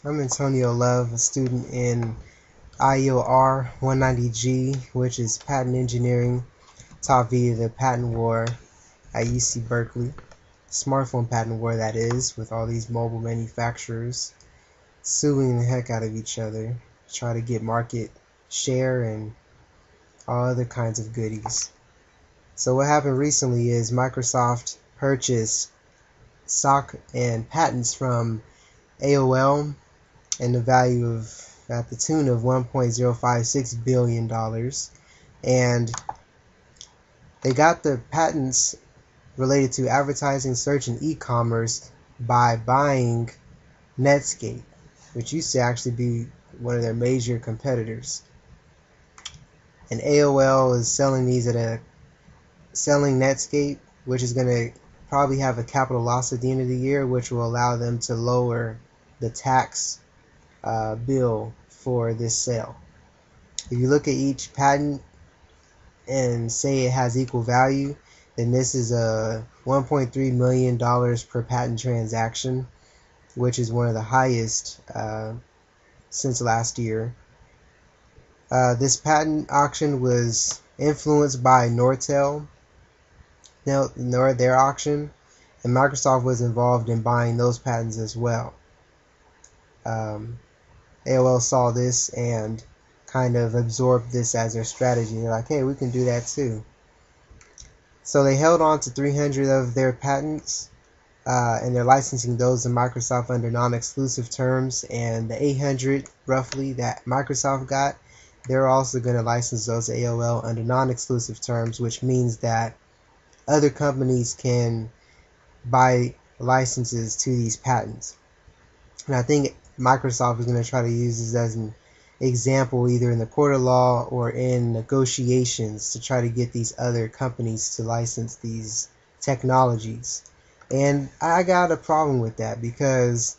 I'm Antonio Love, a student in IOR 190G, which is patent engineering, taught via the patent war at UC Berkeley. Smartphone patent war, that is, with all these mobile manufacturers suing the heck out of each other to try to get market share and all other kinds of goodies. So what happened recently is Microsoft purchased stock and patents from AOL and the value of at the tune of $1.056 billion, and they got the patents related to advertising, search, and e-commerce by buying Netscape, which used to actually be one of their major competitors. And AOL is selling these selling Netscape, which is going to probably have a capital loss at the end of the year, which will allow them to lower the tax bill for this sale. If you look at each patent and say it has equal value, then this is a $1.3 million per patent transaction, which is one of the highest since last year. This patent auction was influenced by Nortel, their auction, and Microsoft was involved in buying those patents as well. AOL saw this and kind of absorbed this as their strategy. They're like, hey, we can do that too. So they held on to 300 of their patents, and they're licensing those to Microsoft under non-exclusive terms. And the 800 roughly that Microsoft got, they're also going to license those to AOL under non-exclusive terms, which means that other companies can buy licenses to these patents. And I think Microsoft is going to try to use this as an example either in the court of law or in negotiations to try to get these other companies to license these technologies. And I got a problem with that because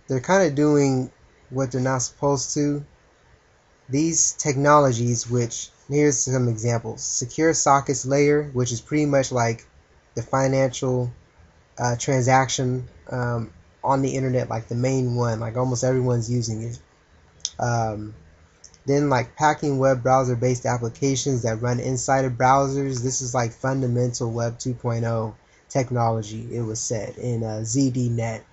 they're kind of doing what they're not supposed to. These technologies, which, here's some examples. Secure sockets layer, which is pretty much like the financial transaction on the internet, like the main one, like almost everyone's using it. Then like packing web browser based applications that run inside of browsers. This is like fundamental web 2.0 technology, it was said in ZDNet.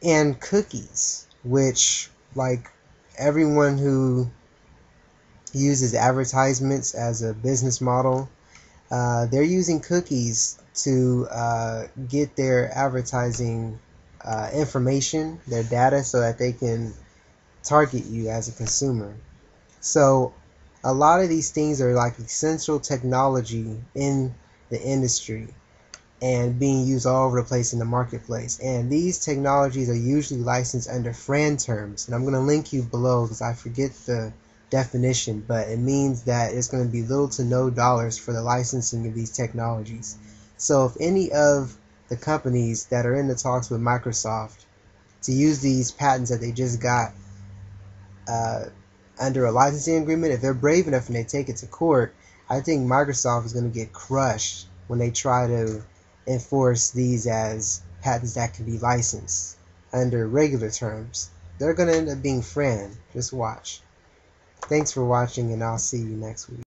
And cookies, which like everyone who uses advertisements as a business model, they're using cookies to get their advertising information, their data, so that they can target you as a consumer. So a lot of these things are like essential technology in the industry and being used all over the place in the marketplace. And these technologies are usually licensed under FRAND terms. And I'm going to link you below because I forget the definition, but it means that it's going to be little to no dollars for the licensing of these technologies. So if any of the companies that are in the talks with Microsoft to use these patents that they just got under a licensing agreement, if they're brave enough and they take it to court, I think Microsoft is going to get crushed when they try to enforce these as patents that can be licensed under regular terms. They're going to end up being FRAND. Just watch. Thanks for watching, and I'll see you next week.